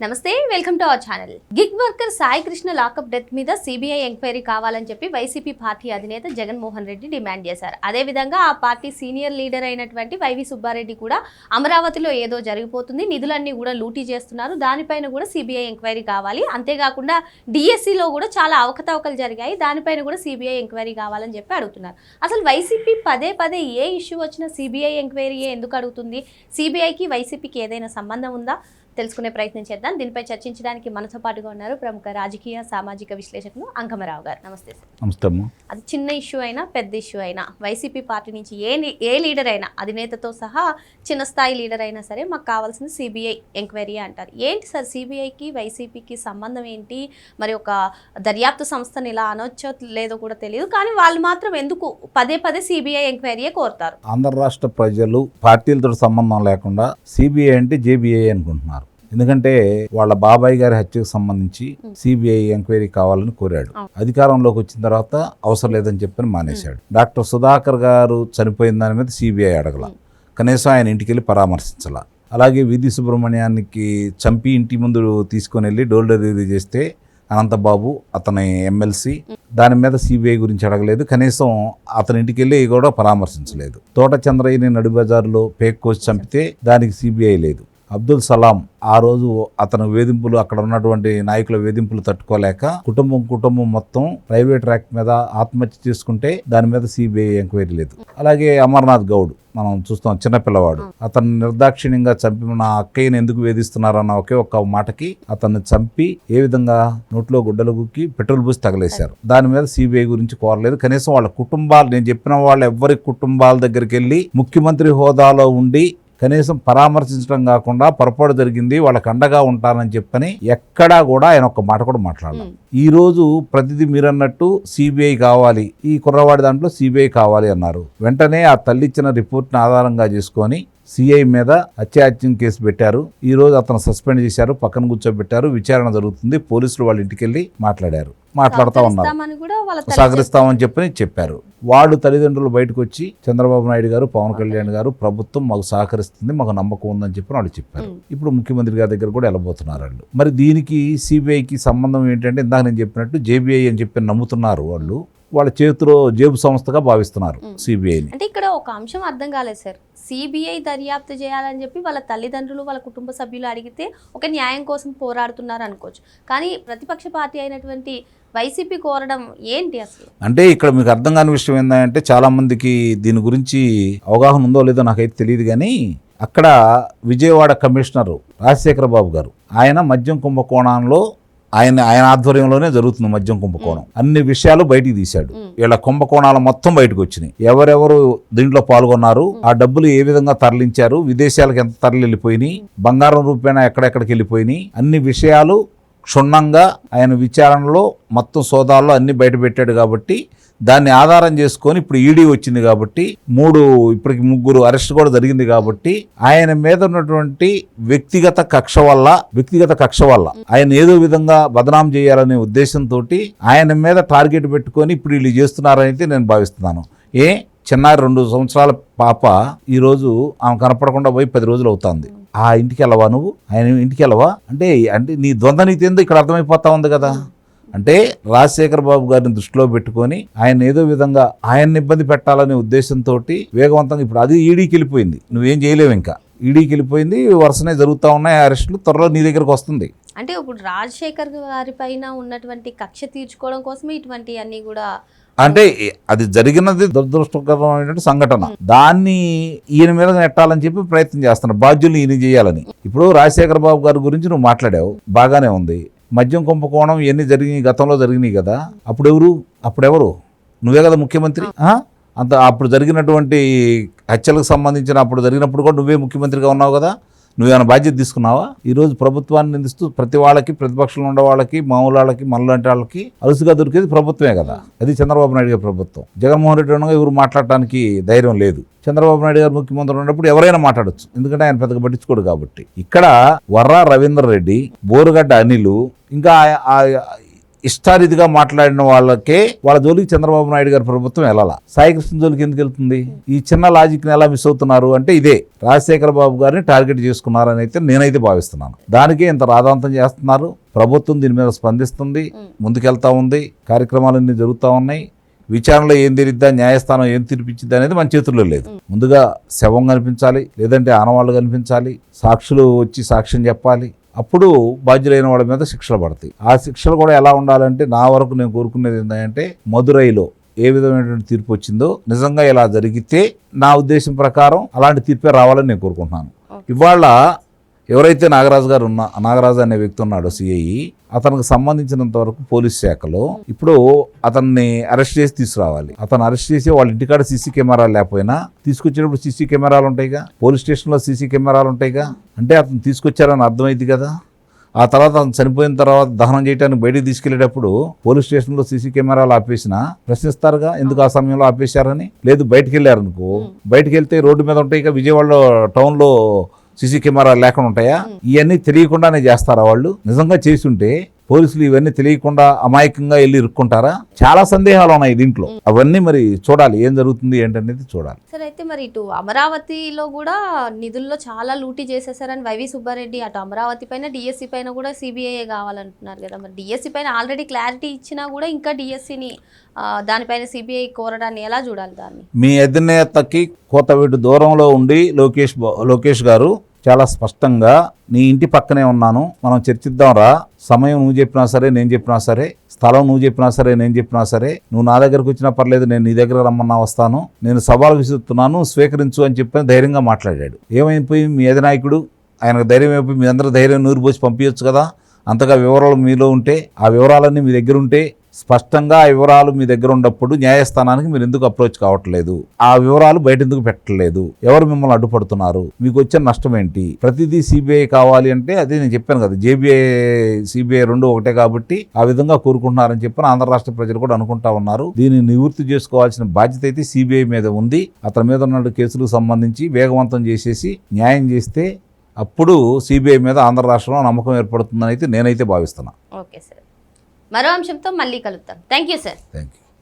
నమస్తే welcome to our channel. Gig worker Sai Krishna lockup death మీద CBI enquiry కావాలని చెప్పి వైసీపీ పార్టీ అధినేత జగన్మోహన్ రెడ్డి డిమాండ్ చేశారు. అదేవిధంగా ఆ పార్టీ సీనియర్ లీడర్ అయినటువంటి వైవి సుబ్బారెడ్డి కూడా అమరావతిలో ఏదో జరిగిపోతుంది, నిధులన్నీ కూడా లూటీ చేస్తున్నారు, దానిపైన కూడా సిబిఐ ఎంక్వైరీ కావాలి, అంతేకాకుండా డిఎస్సిలో కూడా చాలా అవకతవకలు జరిగాయి, దానిపైన కూడా సిబిఐ ఎంక్వైరీ కావాలని చెప్పి అడుగుతున్నారు. అసలు వైసీపీ పదే పదే ఏ ఇష్యూ వచ్చినా సిబిఐ ఎంక్వైరీ ఎందుకు అడుగుతుంది? సిబిఐకి వైసీపీకి ఏదైనా సంబంధం ఉందా? తెలుసుకునే ప్రయత్నం చేద్దాం. దీనిపై చర్చించడానికి మనతో పాటుగా ఉన్నారు ప్రముఖ రాజకీయ సామాజిక విశ్లేషకులు అంకమరావు గారు. నమస్తే సార్. నమస్తే. అది చిన్న ఇష్యూ అయినా పెద్ద ఇష్యూ అయినా వైసీపీ పార్టీ నుంచి ఏ లీడర్ అయినా, అధినేతతో సహా చిన్న స్థాయి లీడర్ అయినా సరే మాకు కావాల్సింది సిబిఐ ఎంక్వైరీ అంటారు. ఏంటి సార్ సిబిఐకి వైసీపీకి సంబంధం ఏంటి? మరి ఒక దర్యాప్తు సంస్థను ఇలా అనొచ్చో లేదో కూడా తెలియదు, కానీ వాళ్ళు మాత్రం ఎందుకు పదే పదే సిబిఐ ఎంక్వైరీయే కోరుతారు? ఆంధ్ర రాష్ట్ర ప్రజలు పార్టీలతో సంబంధం లేకుండా సిబిఐ అంటే జేబీఐ అనుకుంటున్నారు. ఎందుకంటే వాళ్ళ బాబాయ్ గారి హత్యకు సంబంధించి సిబిఐ ఎంక్వైరీ కావాలని కోరాడు. అధికారంలోకి వచ్చిన తర్వాత అవసరం లేదని చెప్పని మానేశాడు. డాక్టర్ సుధాకర్ గారు చనిపోయిన దాని మీద సిబిఐ అడగల, కనీసం ఆయన ఇంటికి వెళ్ళి పరామర్శించాల. అలాగే విధి సుబ్రహ్మణ్యానికి చంపి ఇంటి ముందు తీసుకొని వెళ్ళి డోర్ డెలివరీ చేస్తే అనంతబాబు అతని ఎమ్మెల్సీ, దాని మీద సిబిఐ గురించి అడగలేదు, కనీసం అతని ఇంటికి వెళ్ళి కూడా పరామర్శించలేదు. తోట చంద్రయ్యని నడిబజార్లో పేక్ కోసి చంపితే దానికి సిబిఐ లేదు. అబ్దుల్ సలాం ఆ రోజు అతను వేధింపులు, అక్కడ ఉన్నటువంటి నాయకుల వేధింపులు తట్టుకోలేక కుటుంబం మొత్తం ప్రైవేట్ ర్యాక్ మీద ఆత్మహత్య చేసుకుంటే దాని మీద సిబిఐ ఎంక్వైరీ లేదు. అలాగే అమర్నాథ్ గౌడ్ మనం చూస్తాం, చిన్నపిల్లవాడు, అతను నిర్దాక్షిణ్యంగా చంపి నా అక్కయ్యని ఎందుకు వేధిస్తున్నారన్న ఒకే ఒక్క మాటకి అతన్ని చంపి ఏ విధంగా నోట్లో గుడ్డలు గుక్కి పెట్రోల్ పూసి తగలేశారు. దాని మీద సిబిఐ గురించి కోరలేదు. కనీసం వాళ్ళ కుటుంబాలు, నేను చెప్పిన వాళ్ళ ఎవరి కుటుంబాల దగ్గరికి వెళ్ళి ముఖ్యమంత్రి హోదాలో ఉండి కనీసం పరామర్శించడం కాకుండా పొరపాటు జరిగింది వాళ్ళకి అండగా ఉంటానని చెప్పని ఎక్కడా కూడా ఆయన ఒక్క మాట కూడా మాట్లాడాలి. ఈ రోజు ప్రతిదీ మీరన్నట్టు సిబిఐ కావాలి, ఈ కుర్రవాడి దాంట్లో సిబిఐ కావాలి అన్నారు. వెంటనే ఆ తల్లి ఇచ్చిన రిపోర్ట్ని ఆధారంగా చేసుకొని సిఐ మీద హత్యాయత్నం కేసు పెట్టారు. ఈ రోజు అతను సస్పెండ్ చేశారు, పక్కన కూర్చోబెట్టారు, విచారణ జరుగుతుంది. పోలీసులు వాళ్ళ ఇంటికి వెళ్ళి మాట్లాడుతూ ఉన్నారు, సహకరిస్తామని చెప్పారు. వాళ్ళు తల్లిదండ్రులు బయటకు వచ్చి చంద్రబాబు నాయుడు గారు, పవన్ కళ్యాణ్ గారు, ప్రభుత్వం మాకు సహకరిస్తుంది, మాకు నమ్మకం ఉందని చెప్పి వాళ్ళు చెప్పారు. ఇప్పుడు ముఖ్యమంత్రి గారి దగ్గర కూడా వెళ్ళబోతున్నారు వాళ్ళు. మరి దీనికి సిబిఐకి సంబంధం ఏంటంటే ఇందాక నేను చెప్పినట్టు జేబీఐ అని చెప్పి నమ్ముతున్నారు వాళ్ళు. వాళ్ళ చేతిలో జేబు సంస్థగా భావిస్తున్నారు సిబిఐని. అంటే ఇక్కడ ఒక అంశం అర్థం కాలేదు సార్. సిబిఐ దర్యాప్తు చేయాలని చెప్పి వాళ్ళ తల్లిదండ్రులు, వాళ్ళ కుటుంబ సభ్యులు అడిగితే ఒక న్యాయం కోసం పోరాడుతున్నారు అనుకోవచ్చు, కానీ ప్రతిపక్ష పార్టీ అయినటువంటి వైసీపీ కోరడం ఏంటి అసలు? అంటే ఇక్కడ మీకు అర్థం కాని విషయం ఏంటంటే చాలా మందికి దీని గురించి అవగాహన ఉందో లేదో నాకైతే తెలియదు, కానీ అక్కడ విజయవాడ కమిషనరు రాజశేఖర బాబు గారు, ఆయన మద్యం కుంభకోణంలో ఆయన ఆధ్వర్యంలోనే జరుగుతుంది మద్యం కుంభకోణం. అన్ని విషయాలు బయటికి తీశాడు. వీళ్ళ కుంభకోణాలు మొత్తం బయటకు వచ్చినాయి. ఎవరెవరు దీంట్లో పాల్గొన్నారు, ఆ డబ్బులు ఏ విధంగా తరలించారు, విదేశాలకు ఎంత తరలి వెళ్ళిపోయినాయి, బంగారం రూపేణా ఎక్కడెక్కడికి వెళ్ళిపోయినాయి, అన్ని విషయాలు క్షుణ్ణంగా ఆయన విచారణలో మొత్తం సోదాల్లో అన్ని బయట పెట్టాడు. కాబట్టి దాన్ని ఆధారం చేసుకొని ఇప్పుడు ఈడీ వచ్చింది కాబట్టి ఇప్పటికి 3 అరెస్ట్ కూడా జరిగింది. కాబట్టి ఆయన మీద ఉన్నటువంటి వ్యక్తిగత కక్ష వల్ల ఆయన ఏదో విధంగా బదనాం చేయాలనే ఉద్దేశంతో ఆయన మీద టార్గెట్ పెట్టుకొని ఇప్పుడు వీళ్ళు చేస్తున్నారని నేను భావిస్తున్నాను. చిన్నారి 2 సంవత్సరాల పాప ఈరోజు ఆమె కనపడకుండా పోయి 10 రోజులు అవుతుంది. ఆ ఇంటికి వెళ్ళవా నువ్వు? ఆయన ఇంటికి వెళ్ళవా? అంటే నీ ద్వంద్వ నీతి ఏందో ఇక్కడ అర్థమైపోతా ఉంది కదా. అంటే రాజశేఖర బాబు గారిని దృష్టిలో పెట్టుకొని ఆయన ఏదో విధంగా ఆయన్ని ఇబ్బంది పెట్టాలనే ఉద్దేశంతో వేగవంతంగా ఇప్పుడు అది ఈడీకి వెళ్ళిపోయింది. నువ్వేం చేయలేవు, ఇంకా ఈడీకి వెళ్ళిపోయింది. వరుసనే జరుగుతూ ఉన్నాయి అరెస్టులు, త్వరలో నీ దగ్గరకు వస్తుంది. అంటే ఇప్పుడు రాజశేఖర్ గారి పైన ఉన్నటువంటి కక్ష తీర్చుకోవడం కోసమే ఇటువంటి అన్ని కూడా, అంటే అది జరిగినది దురదృష్టకరమైనటువంటి సంఘటన, దాన్ని ఈయన మీద నెట్టాలని చెప్పి ప్రయత్నం చేస్తున్నారు, బాధ్యులు ఈయన చేయాలని. ఇప్పుడు రాజశేఖర బాబు గారి గురించి నువ్వు మాట్లాడావు, బాగానే ఉంది. మద్యం కుంభకోణం ఇవన్నీ జరిగినాయి, గతంలో జరిగినాయి కదా. అప్పుడెవరు? నువ్వే కదా ముఖ్యమంత్రి. అప్పుడు జరిగినటువంటి హత్యలకు సంబంధించిన అప్పుడు జరిగినప్పుడు కూడా నువ్వే ముఖ్యమంత్రిగా ఉన్నావు కదా. నువ్వేమైనా బాధ్యత తీసుకున్నావా? ఈరోజు ప్రభుత్వాన్ని నిందిస్తూ ప్రతి వాళ్ళకి, ప్రతిపక్షంలో ఉండే వాళ్ళకి, మామూలు వాళ్ళకి, మనలాంటి వాళ్ళకి అలుసుగా దొరికేది ప్రభుత్వమే కదా. అది చంద్రబాబు నాయుడు గారి ప్రభుత్వం. జగన్మోహన్ రెడ్డి ఉండగా ఎవరు మాట్లాడటానికి ధైర్యం లేదు. చంద్రబాబు నాయుడు గారు ముఖ్యమంత్రి ఉన్నప్పుడు ఎవరైనా మాట్లాడచ్చు, ఎందుకంటే ఆయన పెద్దగా పట్టించుకోడు కాబట్టి. ఇక్కడ వర్రా రవీందర్ రెడ్డి, బోరుగడ్డ అనిలు, ఇంకా ఇష్టారీతిగా మాట్లాడిన వాళ్ళకే వాళ్ళ జోలికి చంద్రబాబు నాయుడు గారి ప్రభుత్వం వెళ్ళాలా. సాయి కృష్ణ జోలికి ఎందుకు వెళ్తుంది? ఈ చిన్న లాజిక్ని ఎలా మిస్ అవుతున్నారు అంటే ఇదే రాజశేఖర బాబు గారిని టార్గెట్ చేసుకున్నారని అయితే నేనైతే భావిస్తున్నాను. దానికే ఇంత రాద్ధాంతం చేస్తున్నారు. ప్రభుత్వం దీని మీద స్పందిస్తుంది, ముందుకెళ్తా ఉంది, కార్యక్రమాలన్నీ జరుగుతూ ఉన్నాయి. విచారణలో ఏం తెలిద్దా, న్యాయస్థానం ఏం తీర్పిచ్చిద్దా అనేది మన చేతుల్లో లేదు. ముందుగా శవం కనిపించాలి, లేదంటే ఆనవాళ్ళు కనిపించాలి, సాక్షులు వచ్చి సాక్ష్యం చెప్పాలి. అప్పుడు బాధ్యులైన వాళ్ళ మీద శిక్షలు పడతాయి. ఆ శిక్షలు కూడా ఎలా ఉండాలంటే నా వరకు నేను కోరుకునేది ఏంటంటే మదురైలో ఏ విధమైనటువంటి తీర్పు వచ్చిందో నిజంగా ఇలా జరిగితే నా ఉద్దేశం ప్రకారం అలాంటి తీర్పే రావాలని నేను కోరుకుంటున్నాను. ఇవాళ ఎవరైతే నాగరాజు అనే వ్యక్తి ఉన్నాడో సిఐ, అతనికి సంబంధించినంత వరకు పోలీస్ శాఖలో ఇప్పుడు అతన్ని అరెస్ట్ చేసి తీసుకురావాలి. అతను అరెస్ట్ చేసి వాళ్ళ ఇంటికాడ సీసీ కెమెరాలు లేకపోయినా తీసుకొచ్చేటప్పుడు సీసీ కెమెరాలు ఉంటాయిగా, పోలీస్ స్టేషన్లో సీసీ కెమెరాలు ఉంటాయిగా, అంటే అతను తీసుకొచ్చారని అర్థమైంది కదా. ఆ తర్వాత అతను చనిపోయిన తర్వాత దహనం చేయడానికి బయటికి తీసుకెళ్లేటప్పుడు పోలీస్ స్టేషన్లో సీసీ కెమెరాలు ఆపేసినా ప్రశ్నిస్తారుగా, ఎందుకు ఆ సమయంలో ఆపేశారని. లేదు బయటికి వెళ్ళారనుకో, బయటికి వెళ్తే రోడ్డు మీద ఉంటాయి, విజయవాడలో టౌన్లో సీసీ కెమెరాలు లేకుండా ఉంటాయా? ఇవన్నీ తెలియకుండానే చేస్తారా వాళ్ళు? నిజంగా చేసి ఉంటే పోలీసులు ఇవన్నీ తెలియకుండా అమాయకంగా వెళ్ళి ఇరుక్కుంటారా? చాలా సందేహాలు ఉన్నాయి దీంట్లో. అవన్నీ మరి చూడాలి, ఏం జరుగుతుంది ఏంటనేది చూడాలి. సార్ అయితే మరి ఇటు అమరావతిలో కూడా నిధుల్లో చాలా లూటీ చేసేసారని వైవి సుబ్బారెడ్డి అటు అమరావతి పైన డిఎస్సి పైన కూడా సిబిఐ కావాలంటున్నారు కదా. మరి డిఎస్సి పైన ఆల్రెడీ క్లారిటీ ఇచ్చినా కూడా ఇంకా డిఎస్సిని దానిపైన సిబిఐ కోరడాన్ని ఎలా చూడాలి? దాన్ని మీ అధినేతకి కోతవీటు దూరంలో ఉండి లోకేష్ గారు చాలా స్పష్టంగా నీ ఇంటి పక్కనే ఉన్నాను, మనం చర్చిద్దాం రా, సమయం నువ్వు చెప్పినా సరే నేను చెప్పినా సరే, స్థలం నువ్వు చెప్పినా సరే నేను చెప్పినా సరే, నువ్వు నా దగ్గరకు వచ్చినా పర్లేదు, నేను నీ దగ్గర రమ్మన్నా వస్తాను, నేను సవాల్ విసురుతున్నాను, స్వీకరించు అని చెప్పి ధైర్యంగా మాట్లాడాడు. ఏమైపోయి మీ అధినాయకుడు, ఆయనకు ధైర్యం అయిపోయి మీ అందరూ ధైర్యం నూరు పోసి పంపించచ్చు కదా. అంతగా వివరాలు మీలో ఉంటే, ఆ వివరాలన్నీ మీ దగ్గర ఉంటే, స్పష్టంగా ఆ వివరాలు మీ దగ్గర ఉన్నప్పుడు న్యాయస్థానానికి మీరు ఎందుకు అప్రోచ్ కావట్లేదు? ఆ వివరాలు బయట ఎందుకు పెట్టలేదు? ఎవరు మిమ్మల్ని అడ్డుపడుతున్నారు? మీకు వచ్చిన నష్టం ఏంటి? ప్రతిదీ సిబిఐ కావాలి అంటే అదే నేను చెప్పాను కదా, జేబీఐ సిబిఐ రెండు ఒకటే కాబట్టి ఆ విధంగా కోరుకుంటున్నారని చెప్పి ఆంధ్ర రాష్ట్ర ప్రజలు కూడా అనుకుంటా ఉన్నారు. దీన్ని నివృత్తి చేసుకోవాల్సిన బాధ్యత అయితే సిబిఐ మీద ఉంది. అతని మీద ఉన్న కేసులకు సంబంధించి వేగవంతం చేసేసి న్యాయం చేస్తే అప్పుడు సిబిఐ మీద ఆంధ్ర రాష్ట్రంలో నమ్మకం ఏర్పడుతుందని అయితే నేనైతే భావిస్తున్నాను. ఓకే సార్, మరో అంశంతో మళ్ళీ కలుద్దాం. Thank you sir. Thank you.